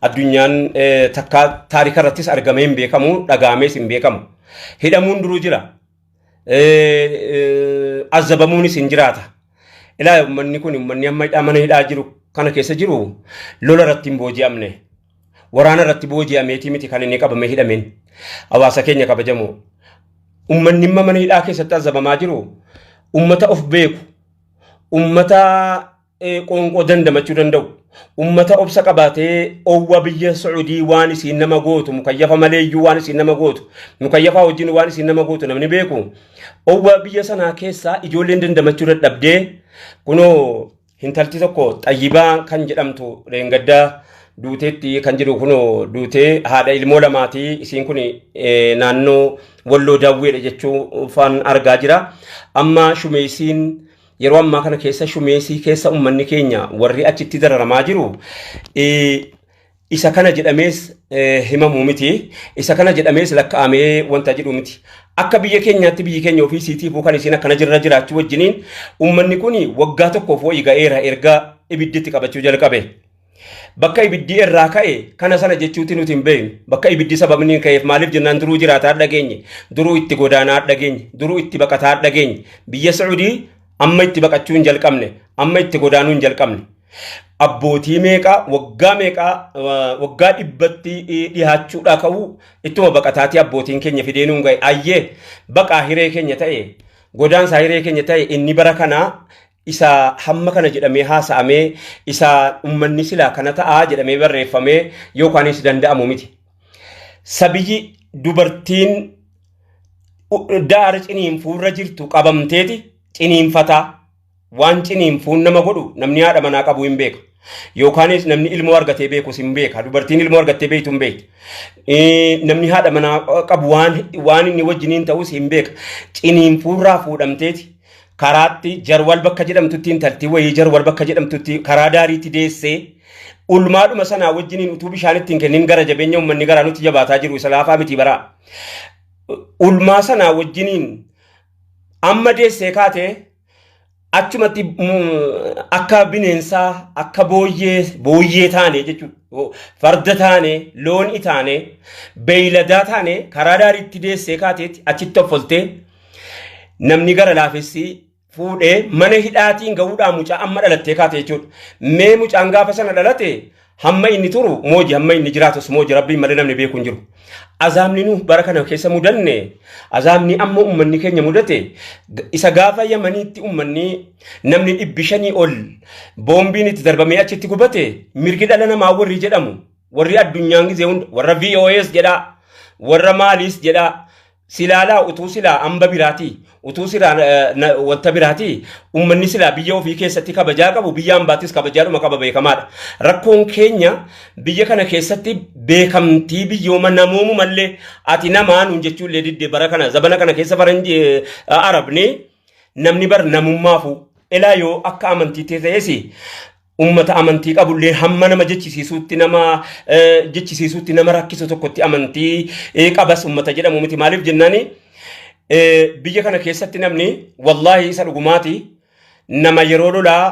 addunyaan takka taarika irrattis argamee hin beekamu dhagaamees hin beekamu hidhamuun duruu jira azabamuunis hin jiraata ilaa ummanni kun ummanni amma hidhamanii hidhaa jiru kana keessa jiru lola irratti hin booji'amne waraana irratti booji'ameeti miti kan inni qabame hidhameen hawaasa keenya kabajamu ummanni mana hidhaa keessatti azabamaa jiru ummata of beeku ummata qoonqoo dandamachuu danda'u ummata obsa qabaatee owwa biyya Saudi waan isin nama gootu mukayyafa maleeyyuu waan isin nama gootu mukayyafa wajjin waan isin nama gootu namni beeku owwa biyya sanaa keessa ijoolleen dandamachuu dadhabdee kunoo hintalti tokko Xayyibaa kan jedhamtu reengaddaa duuteetti kan jedhu kunoo duutee haadha ilmoo lamaatii isiin kun naannoo Walloo Daawweedha jechuu faan argaa jira amma shumeesiin yeroo ammaa kana keessa shumeesii keessa ummanni keenya warri achitti dararamaa jiru isa kana jedhamees himamuu miti isa kana jedhamees lakkaa'amee wanta jedhu miti akka biyya keenyaatti biyyi keenya ofii siitiifuu kan isiin akkana jirra jiraachuu wajjiniin ummanni kun waggaa tokkoof wayii ga'eera erga ibidditti qabachuu jalqabe bakka ibiddi irraa ka'e kana sana jechuuti nuti hin beeknu bakka ibiddi sababni ka'eef maaliif jennaan duruu jiraataa dhageenye duruu itti godaanaa dhageenye duruu itti baqataa dhageenye biyya Saudi amma itti baqachuu hin jalqabne amma itti godaanuu hin jalqabne abbootii meeqa waggaa dhibbatti dhihaachuudha ka'u ittuma baqataati abbootiin keenya fideenuun ga'e ayyee baqaa hiree keenya ta'e godaansaa hiree keenya ta'e inni bara kanaa isa hamma kana jedhamee haasa'amee isa ummanni silaa kana ta'aa jedhamee barreeffamee yookaanis danda'amu miti sabiyyi dubartiin daara ciniinfuurra jirtu qabamteeti ciniinfataa waan ciniinfuun nama godhu namni haadha manaa qabu hin beeka yookaanis namni ilmoo argatee beekus hin beeka dubartiin ilmoo argattee beektu hin beektu namni haadha manaa qabu waan inni wajjiniin ta'us hin beeka ciniinfuurraa fuudhamteeti karaatti jarwal bakka jedhamtutti intalti wayii jarwal bakka jedhamtutti karaa daariitti deessee ulmaadhuma sanaa wajjiniin utuu bishaanitti hin kennin gara jabeenya ummanni garaa nutti jabaataa jiru isa laafaa miti baraa ulmaa sanaa wajjiniin amma deessee kaatee achumatti akka bineensaa akka booyyee taane jechuudha farda taane loon taane beeyladaa taane karaa daariitti deessee kaateetti achitti offoltee namni gara laafessi fuudhee mana hidhaatiin ga'uudhaa mucaa amma dhalattee kaate jechuudha mee mucaan gaafa sana dhalate hamma inni turu mooji hamma inni jiraatus mooji rabbiin malee namni beeku hin jiru azaabni nu bara kana keessa mudanne azaabni amma ummanni keenya mudate isa gaafa Yamaniitti ummanni namni 500 ol boombiin itti darbamee achitti gubate mirgi dhala namaa warri jedhamu warri addunyaan gizee hunda warra VOS jedha warra maalis jedha silaalaa utuu silaa amba biraati utuu silaa wanta biraati ummanni silaa biyya ofii keessatti kabajaa qabu biyya ambaattis kabajaadhuma qaba beekamaadha rakkoon keenya biyya kana keessatti beekamtii biyyooma namoomu mallee ati namaanuu jechuullee didde bara kana zabana kana keessa faranji arabni namni bar namummaafu elaa yoo akka amantii ta'eesi ummata amantii qabullee hamma nama jechisiisuutti nama rakkisu tokkotti amantii qabas ummata jedhamu miti maaliif jennaani biyya kana keessatti namni wallahi isa dhugumaati nama yeroo lolaa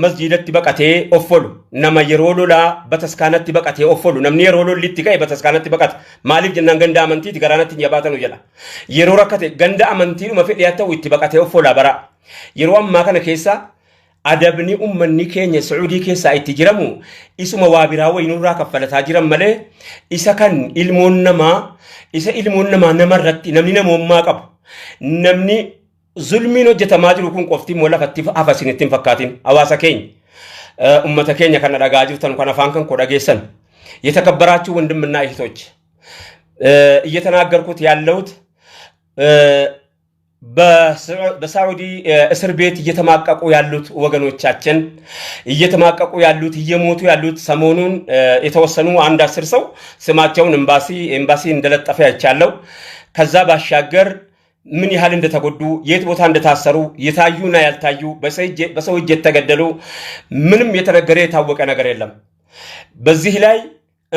masjidatti baqatee offolu nama yeroo lolaa bataskaanatti baqatee offolu namni yeroo lollitti ka'e bataskaanatti baqata maaliif jennaan ganda amantiiti garaanatti hin yabaatanu jedha yeroo rakkate ganda amantiidhuma fedhe haa ta'u itti baqatee offolaa bara yeroo ammaa kana keessa adabni ummanni keenya Saudi keessa itti jiramu isuma waa biraa wayinurraa kaffalataa jiran malee isa kan ilmoon namaa namarratti namni namummaa qabu namni zulmiin hojjetamaa jiru kun qofti moo lafatti afasinitti hin fakkaatin hawaasa keenya ummata keenya kana dhagaa jirtan kan afaan kan ko dhageessan የተከበራችሁ ወንድምና እህቶች እየተናገርኩት ያለሁት በሳዑዲ እስር ቤት እየተማቀቁ ያሉት ወገኖቻችን እየተማቀቁ ያሉት እየሞቱ ያሉት ሰሞኑን የተወሰኑ አንድ 10 ሰው ስማቸውን ኤምባሲ እንደለጠፈ ያቻለው ከዛ ባሻገር ምን ያህል እንደተጎዱ የት ቦታ እንደታሰሩ የታዩና ያልታዩ በሰው እጅ የተገደሉ ምንም የተነገረ የታወቀ ነገር የለም በዚህ ላይ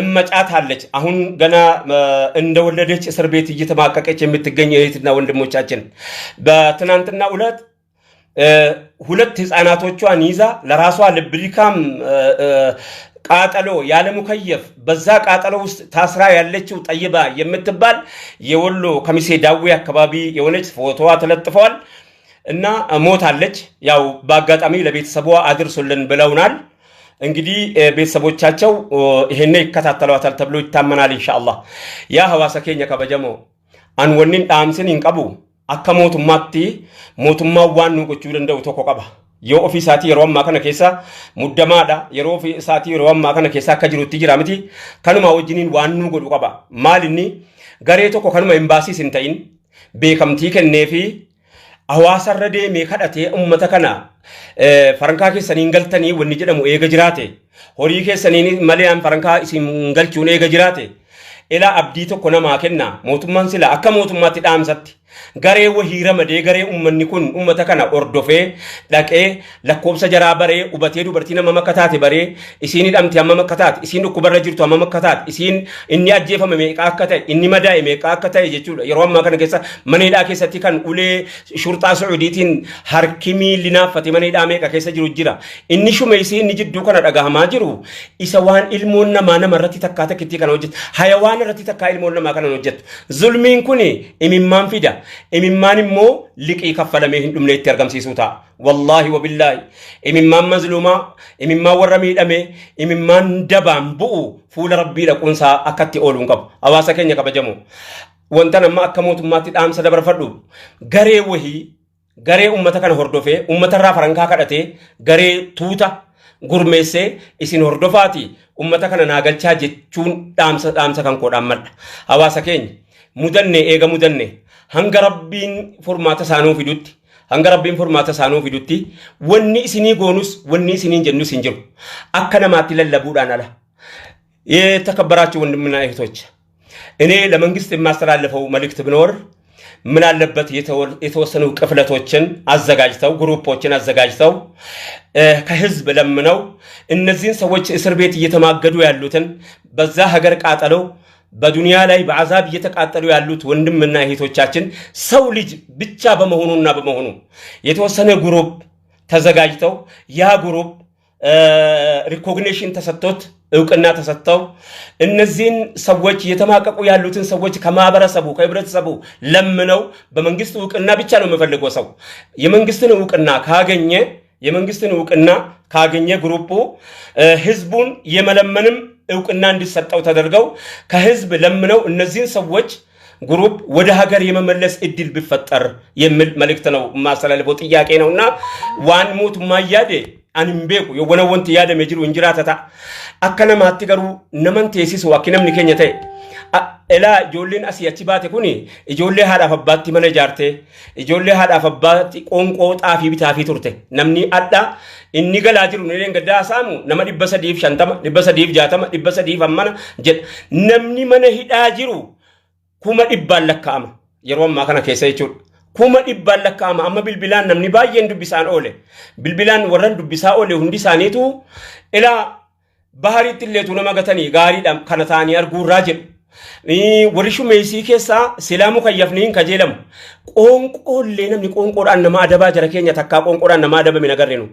እመጫት አለች አሁን ገና እንደወለደች እስር ቤት እየተማቀቀች የምትገኝ እህትና ወንድሞቻችን በትናንትና ዕለት ሁለት ህፃናቶቿን ይዛ ለራሷ ለብሪካም ቃጠሎ ያለ ሙከየፍ በዛ ቃጠሎ ውስጥ ታስራ ያለችው ጠይባ የምትባል የወሎ ከሚሴ ዳዊ አካባቢ የሆነች ፎቶዋ ተለጥፈዋል እና ሞታለች። ያው በአጋጣሚ ለቤተሰቧ አድርሱልን ብለውናል። እንግዲህ ቤተሰቦቻቸው ይሄን ይከታተሏታል ተብሎ ይታመናል ኢንሻአላህ። ያ ሐዋሳ ኬኛ ከበጀሞ አንወኒን ዳምስን ይንቀቡ አከሞቱማቲ ሞቱማ ዋኑ ቁጭ እንደው ተቆቀባ የኦፊሳቲ የሮማ ከነ ኬሳ ሙደማዳ የሮፊሳቲ የሮማ ከነ ኬሳ ከጅሩቲ ጅራምቲ ከኑማ ወጅኒን ዋኑ ጎዱ ቀባ ማልኒ ገሬቶ ከኑማ ኤምባሲ ሲንታይን ቤከምቲ ከነፊ ሐዋሳ ረዴ ሜከዳቴ ኡመተ ከና ፈረንካ ኬሰኒን ገልተኒ ወኒ ጀደሙ ኤገ ጅራቴ ሆሪ ኬሰኒን መሊያን ፈረንካ ኢሲን ገልቹን ኤገ ጅራቴ ኢላ አብዲ tokko namaa kenna mootummaan sila akka mootummaatti dhaamsatti garee wahiira madee garee ummanni kun ummata kana ordofee dhaqee lakkoobsa jaraa baree ubatee dubartii nama makkataate baree isiin hidhamti amma makkataate isiin dhukkubarra jirtu amma makkataate isiin inni ajjeefame meeqa akka ta'e inni madaa'e meeqa akka ta'e jechuudha. Yeroo ammaa kana keessa maneedhaa keessatti kan ulee shurxaa Sacuudiitiin harkimii linaaffate maneedhaa meeqa keessa jiru jira. Inni shumeessii inni jidduu kana dhagahamaa jiru isa waan ilmoon namaa namarratti takkaa takkitti kana hojjetu hayawaan irratti takkaa ilmoon namaa kana hojjetu. Zulmiin kun imimmaan fida. Imimmaan immoo liqii kaffalamee hin dhumne itti argamsiisuu ta'a. Wallaahi wabillaahi imimmaan mazluumaa imimmaan warra miidhame imimmaan dabaan bu'u fuula rabbii dhaquunsaa akkatti ooluun qabu. Hawaasa keenya kabajamu wanta nama akka mootummaatti dhaamsa dabarfadhu garee wahii garee ummata kana hordofee ummatarraa farankaa kadhatee garee tuuta gurmeessee isin hordofaati ummata kana naagalchaa jechuun dhaamsa kan koodhaan madda. Hawaasa keenya mudanne eega mudanne hanga rabbiin furmaata saanuu fidutti hanga rabbiin furmaata saanuu fidutti wanni isinii goonus wanni isiniin jennus hin jiru akka namaatti lallabuudhaan ala የተከበራችሁ ወንድምና እህቶች እኔ ለመንግስት የማስተላልፈው መልእክት ቢኖር ምን አለበት የተወሰኑ ቅፍለቶችን አዘጋጅተው ግሩፖችን አዘጋጅተው ከህዝብ ለምነው እነዚህን ሰዎች እስር ቤት እየተማገዱ ያሉትን በዛ ሀገር ቃጠለው በዱንያ ላይ በአዛብ እየተቃጠሉ ያሉት ወንድምና እህቶቻችን ሰው ልጅ ብቻ በመሆኑና በመሆኑ የተወሰነ ግሩፕ ተዘጋጅተው ያ ግሩፕ ሪኮግኒሽን ተሰጥቶት እውቅና ተሰጥተው እነዚህን ሰዎች እየተማቀቁ ያሉትን ሰዎች ከማህበረሰቡ ከህብረተሰቡ ለምነው በመንግስት እውቅና ብቻ ነው የሚፈልገው ሰው የመንግስትን እውቅና ካገኘ ግሩፑ ህዝቡን የመለመንም እውቅና እንዲሰጠው ተደርገው ከህዝብ ለምነው እነዚህን ሰዎች ግሩፕ ወደ ሀገር የመመለስ እድል ቢፈጠር የሚል መልእክት ነው ማስተላለፈው ጥያቄ ነውና ዋን ሞት ማያደ አንምቤኩ የወነ ወንት ያደ መጅሩ እንጅራተታ አከነ ማትገሩ ነመን ቴሲስ ዋኪነም ንከኘተ ኤላ ጆሌን አሲያቺ ባቴ ኩኒ ኢጆሌ ሃዳ ፈባቲ መነ ጃርቴ ኢጆሌ ሃዳ ፈባቲ ቆንቆ ጣፊ ቢታፊ ቱርቴ ነምኒ አዳ inni galaa jiru nileen gaddaa saamu nama 350 360 360 ammana jed namni mana hidhaa jiru kuma dhibbaan lakkaama yeroo ammaa kana keessa jechuudha kuma dhibbaan lakkaama amma bilbilaan namni baay'een dubbisaan oole bilbilaan warran dubbisaa oole hundi isaaniitu ilaa bahariitti illeetu nama gatanii gaariidhaan kana ta'anii arguurraa jedhu warri shumeessii keessaa silaamu kayyafniin kajeelamu qoonqoollee namni qoonqoodhaan nama adabaa jara keenya takkaa qoonqoodhaan nama adabame nagarreenu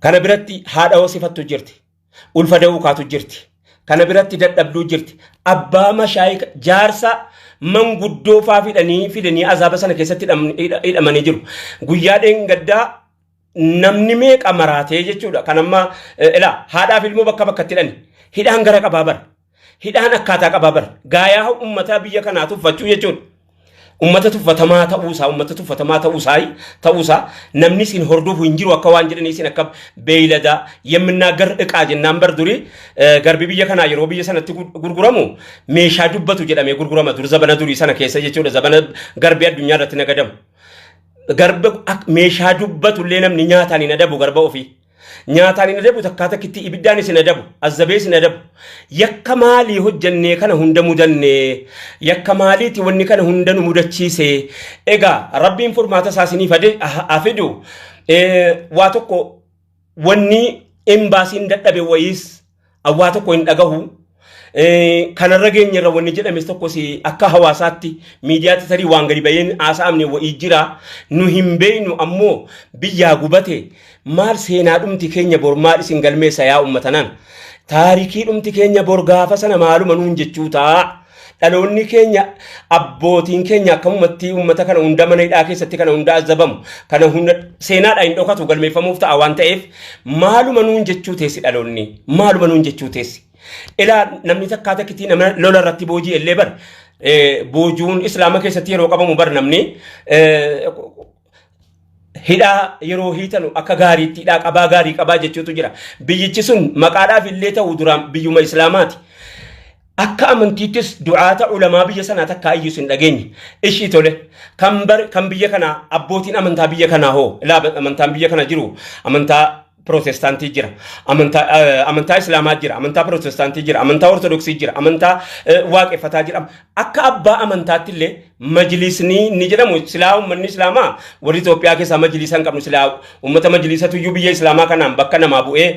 kana biratti haadha hoosifattu jirti ulfa da'uu kaatu jirti kana biratti dadhabduu jirti abbaa mashaayika jaarsa manguddoo faa fidanii azaaba sana keessatti hidhamanii jiru guyyaa dheengaddaa namni meeqa maraatee jechuudha kan amma ila haadhaaf ilmoo bakka bakkatti hidhaan gara qabaabar hidhaan akkaataa qabaabar gaayaa ummataa biyya kanaa tuffachuu jechuudha ummata tuffatamaa ta'uusaa namni sin hordofu hin jiru akka waan jedhanii sin akka beeylada የምናገር ዕቃ ጀናን በርዱሪ garbi biyya kana yeroo biyya sanatti gurguramu meeshaa dubbatu jedhame gurgurama dur zabana duri sana keessa jechuudha zabana garbi addunyaa irratti nagadamu garba meeshaa dubbatu illee namni nyaataan hin adabu garba ofii nyaataan hin adabu takkaa takkitti ibiddaan isin adabu azabee isin adabu yakka maalii hojjannee kana hunda mudanne yakka maaliiti wanni kana hunda nu mudachiise egaa rabbiin furmaata isaasiniif afidu waa tokko wanni embaasiin dadhabe wayiis waa tokko hin dhagahu kanarra geenyerra wanni jedhames tokkos akka hawaasaatti miidiyaatti tarii waan gadi bayeen haasa'amne wa'ii jira nu hin beeynu ammoo biyyaa gubate maal seenaa dhumti keenya bor maal isin galmeessa yaa ummatanan taarikii dhumti keenya bor gaafa sana maaluma nuun jechuu ta'a dhaloonni keenya abbootiin keenya akkamumatti ummata kana hunda mana hidhaa keessatti kana hunda azabamu kana hunda seenaadha hin dhokatu galmeeffamuuf ta'a waan ta'eef maaluma nuun jechuu teessi dhaloonni maaluma nuun jechuu teessi ilaa namni takkaa takkitii nama lola irratti boojii illee bar boojuun islaama keessatti yeroo qabamu bar namni hidhaa yeroo hiitanu akka gaariitti hidhaa qabaa gaarii qabaa jechuutu jira biyyichi sun maqaadhaaf illee ta'u duraan biyyuma islaamaati akka amantiittis du'aata ulamaa biyya sanaa takka iyyuu sin dhageenye ishii tole kan biyya kana abbootiin amantaa biyya kana hoo ilaa amantaan biyya kana jiru amantaa protestaantii jira amantaa islaamaa jira amantaa protestaantii jira amantaa ortodoksii jira amantaa waaqeffataa jira akka abbaa amantaatti illee majlisni ni jedhamu silaa ummanni islaamaa warri Itoophiyaa keessaa majlisa hin qabnu silaa ummata majlisatu iyyuu biyya islaamaa kanaan bakka namaa bu'ee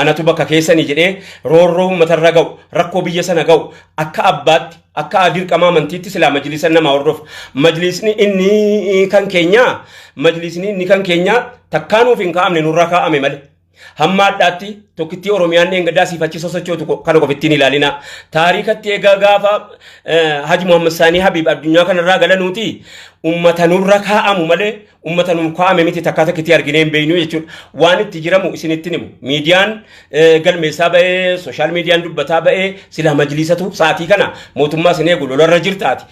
anatu bakka keessanii jedhee roorroo ummatarra ga'u rakkoo biyya sana ga'u akka abbaatti akka dirqama amantiitti silaa majlisa namaa hordofu majlisni inni kan keenya takkaanuuf hin kaa'amne nurra kaa'ame malee hamma addaatti tokkitti oromiyaan engadaa siifachi sosochootu kana qofittiin ilaalina taarikatti egaa gaafa Haji Muhammad Saanii Habib addunyaa kanarraa galanuuti ummata nurra kaa'amu malee ummata nur kaa'ame miti takka takkitti arginee hin beeynu jechuudha waan itti jiramu isinitti himu miidiyaan galmeessaa ba'ee sooshaal miidiyaan dubbataa ba'ee silaa majlisatu sa'aatii kana mootummaa sin eegu lolarra jirtaati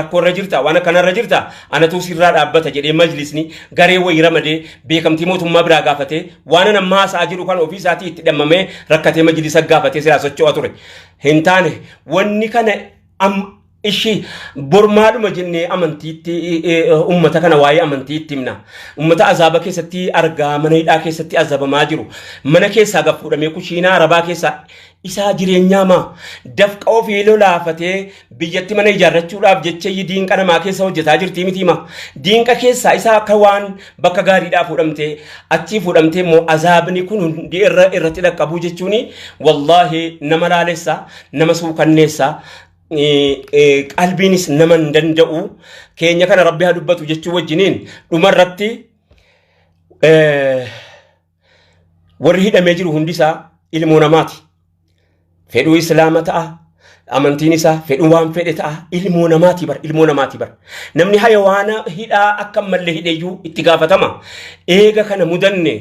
rakkoorra jirta waan akkanarra jirta anatu sirraa dhaabbata jedhee majlisni garee wayii ramadee beekamtii mootummaa biraa gaafatee waan nammaa haasa'aa jiru kan ofii isaatii itti dhammamee rakkatee majlisa gaafatee silaa socho'aa ture hin taane wanni kana ishi bormaadhuma jennee amantiitti ummata kana waa'ee amantiitti himna ummata azaaba keessatti argaa mana hidhaa keessatti azabamaa jiru mana keessaa gaffuudhamee kushiinaa arabaa keessaa isaa jireenyaamaa dafqa ofii lolaafatee biyyatti mana ijaarrachuudhaaf jecha diinqa namaa keessa hojjetaa jirtii mitiima diinqa keessaa isaa akka waan bakka gaariidhaa fuudhamtee achii fuudhamtee immoo azaabni kun hundi irratti dhaqqabuu jechuun wallaahi nama laalessaa nama suukanneessaa qalbiinis naman danda'u keenya kana rabbi haa dubbatu jechuu wajjiniin dhumarratti warri hidhamee jiru hundisaa ilmoo namaati fedhuu islaama ta'a amantiin isaa fedhuu waan fedhe ta'a ilmoo namaati bar namni hayawaana hidhaa akka mallee hidheeyyuu itti gaafatama eega kana mudanne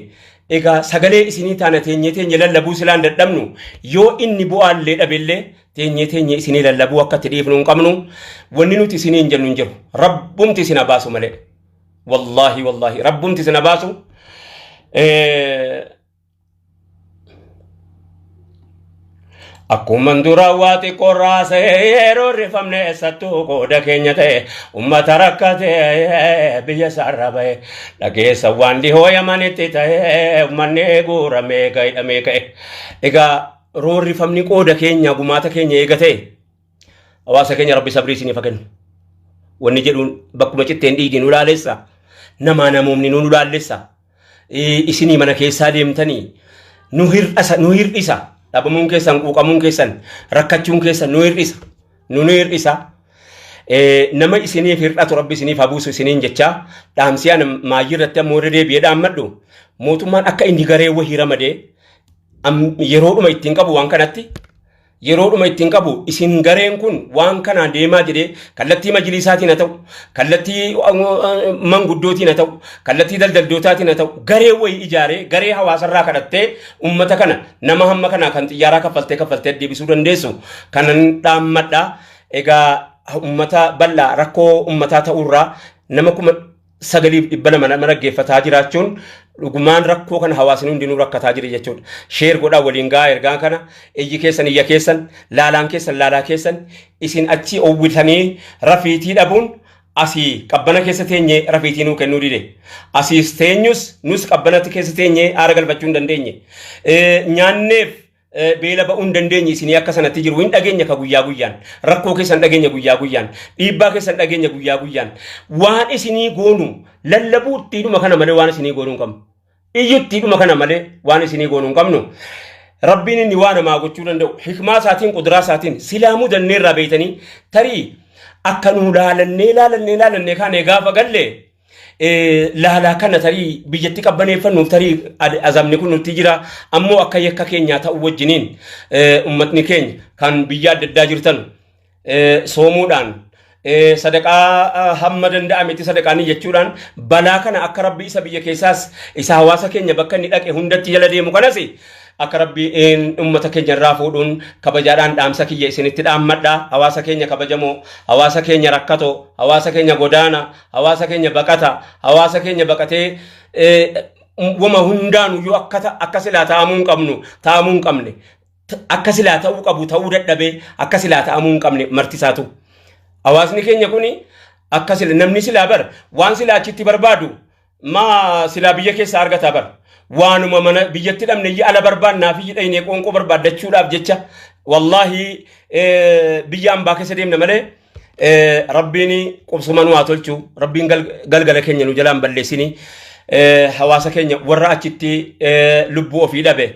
egaa sagalee isinii taana teenye lallabuu silaan dadhabnu yoo inni bu'aallee dhabellee teenye isinii lallabuu akka itti dhiifnu hin qabnu wanni nuti isinii hin jennu hin jiru rabbumti isin baasu malee wallaahi rabbumti isin baasu akkuman dura waati qorraase yeroo rifamne eessattuu qooda keenya ta'e ummata rakkate biyya isaarra ba'e dhageessa waan dhihoo yamanitti ta'e ummanni guuramee gaidhamee ka'e egaa roorrifamni qooda keenya gumaata keenya eega ta'e hawaasa keenya rabbi sabrii isiniif kennu wanni jedhuun bakkuma citteen dhiigi nu laalessa namaa namoomni nu laalessa isinii mana keessaa deemtanii nu hir'isa dhabamuun keessan quuqamuun keessan rakkachuun keessan nu hir'isa nama isiniif hir'atu rabbi isiniif habuusu isiniin jechaa dhaamsiyaan maayyirratti ammoo deebi'ee dhaammadhu mootummaan akka inni garee wahii ramadee yeroodhuma ittiin qabu waan kanatti yeroodhuma ittiin qabu isin gareen kun waan kanaan deemaa jedhee kallattii majlisaatiin haa ta'u kallattii manguddootiin haa ta'u kallattii daldaldootaatiin haa ta'u garee wayii ijaaree garee hawaasarraa kadhattee ummata kana nama hamma kana kan xiyyaaraa kaffaltee deebisuu dandeessu kanan dhaammadha egaa ummata bal'aa rakkoo ummataa ta'urraa nama kuma 900 mana dhaggeeffataa jiraachuun dhugumaan rakkoo kana hawaasni hundinuu rakkataa jira jechuudha. Sheer godhaa waliin gaa ergaa kana iyyi keessan iyya keessan laalaan keessan laalaa keessan isin achi owwitanii rafiitii dhabuun asii qabbana keessa teenyee rafiitii nuu kennuu dide. Asiis teenyus nus qabbanatti keessa teenyee aara galfachuu hin dandeenye. Nyaanneef beela ba'uu hin dandeenye isinii akka sanatti jiru hin dhageenya ka guyyaa guyyaan rakkoo keessan dhageenya guyyaa guyyaan dhiibbaa keessan dhageenya guyyaa guyyaan waan isinii goonu lallabuutti dhuma kana malee waan isinii goonuu hin qabnu iyyutti dhuma kana malee waan isinii goonuu hin qabnu rabbiin inni waan namaa gochuu danda'u hikmaa isaatiin quduraa isaatiin silaamuu danneerraa beeytanii tarii akka nu laalannee kaanee gaafa galle laalaa kana tarii biyyatti qabbaneeffannuuf tarii azabni kun nutti jira ammoo akka yakka keenyaa ta'u wajjiniin ummatni keenya kan biyya adda addaa jirtan soomuudhaan sadaqaa hamma danda'ametti sadaqaanii jechuudhaan balaa kana akka rabbi isa biyya keessaas isa hawaasa keenya bakka inni dhaqe hundatti jala deemu kanas akka rabbi ummata keenya irraa fuudhuun kabajaadhaan dhaamsa kiyya isinitti dhaammadha hawaasa keenya kabajamoo hawaasa keenya rakkato hawaasa keenya godaana hawaasa keenya baqata hawaasa keenya baqatee wama hundaanu yoo akka silaa ta'amuu hin qabne akka silaa ta'uu qabu ta'uu dadhabee akka silaa ta'amuu hin qabne martisaatu hawaasni keenya kuni akka sila namni silaa bar waan silaa achitti barbaadu ma silaa biyya keessa argata bar waanuma mana biyyatti dhabne ala barbaannaa fi dhayne qoonqoo barbaaddachuudhaaf jecha wallahi biyyaan baa keessa deemna malee rabbiin qubsuman waa tolchu rabbiin galgala keenya nu jalaan balleessini hawaasa keenya warra achitti lubbuu ofii dhabe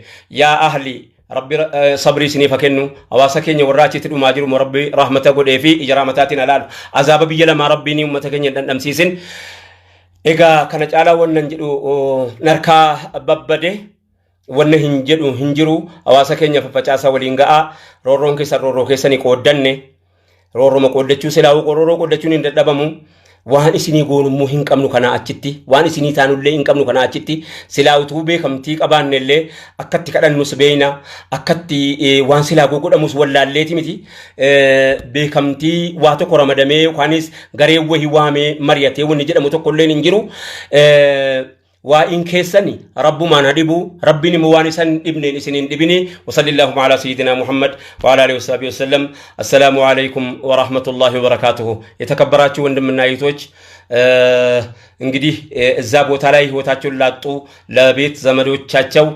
yaa ahli rabbi sabri siniif kennu hawaasa keenya warra achitti dhumaa jiru rabbi rahmata godhee fi ijraamataatiin alaalu azaaba biyya lamaa rabbiin ummata keenya dandhamsiisin egaa kana caalaa wannan jedhu narkaa babbade wanna hin jedhu hin jiru hawaasa keenya facaasa waliin ga'a roorroon keessanii qooddanne roorroma qooddachuu silaa'u roorroo qooddachuun hin dadhabamu waan isinii goonummoo hin qabnu kana achitti waan isinii taanullee hin qabnu kana achitti silaa utuu beekamtii qabaannellee akkatti kadhannus beeyna akkatti waan silaa godhamus wallaalleeti miti beekamtii waa tokko ramadamee yookaanis garee wahii waamee mari'atee wanni jedhamu tokkollee hin jiru وإن كيسني رب ما ندبو ربني موانسا ابن إسنين ابني وصلى الله على سيدنا محمد وعلى آله وصحبه وسلم السلام عليكم ورحمة الله وبركاته يتكبراتوا وندمنا يتوج እንግዲህ እዛ ቦታ ላይ ህይወታቸውን ላጡ ለቤት ዘመዶቻቸው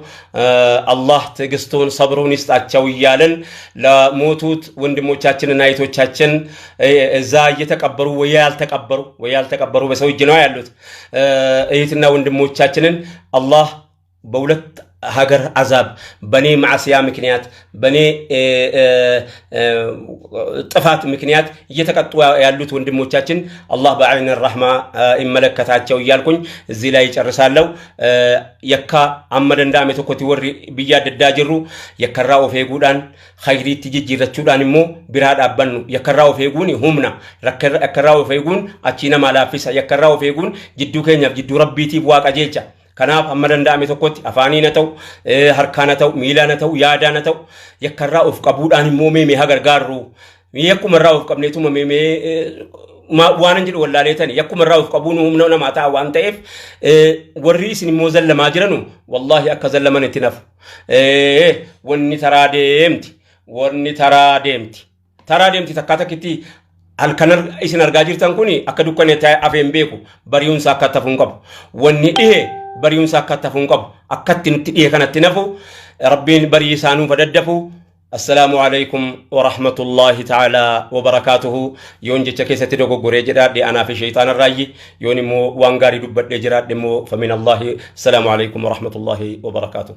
አላህ ትዕግስቱን ሰብሩን ይስጣቸው ይያለን ለሞቱት ወንድሞቻችንና አይቶቻችን እዛ እየተቀበሩ ወይ ያልተቀበሩ በሰው እጅ ነው ያሉት እህትና ወንድሞቻችንን አላህ በሁለት ሀገር አዛብ በኔ ማዕሲያ ምክንያት በኔ ጥፋት ምክንያት እየተቀጡ ያሉት ወንድሞቻችን አላህ በአይን الرحمه ይመለከታቸው ይያልኩኝ እዚህ ላይ ጨርሳለሁ የካ አመደንዳ መተኮቲ ወሪ ቢያደዳጅሩ የከራው ፌጉዳን ኸይሪት ጅጅረቹዳን ሞ ቢራድ አበኑ የከራው ፌጉን ሁምና የከራው ፌጉን አቺና ማላፊሳ የከራው ፌጉን ጅዱ ከኛ ጅዱ ረቢቲ ዋቀጀቻ كناف أمرن دامي تقولي أفاني نتو هركانة تو ميلا نتو يادا نتو يكرر أوف كابود أني مومي مهاجر جارو يكو مرة أوف كابنيتو مومي ما وانجل ولا ليتني يكو مرة أوف كابونو منو ما تا وان تيف ورئيس الموزل لما جرنو والله أكذل لما نتنف وني ترى ديمتي تكاتا كتي الكنر إيش نرجع تانكوني أكدو كني تاي أفهم بيكو بريون ساكتا فونكب وني بريون ساكتا فونكب أكتن تيه كانت تنفو ربين بري سانو فددفو السلام عليكم ورحمة الله تعالى وبركاته يونجي تكيسة تدوكو غريجرات دي أنا في شيطان الرأي يوني مو وانغاري دبت لجرات دي مو فمن الله السلام عليكم ورحمة الله وبركاته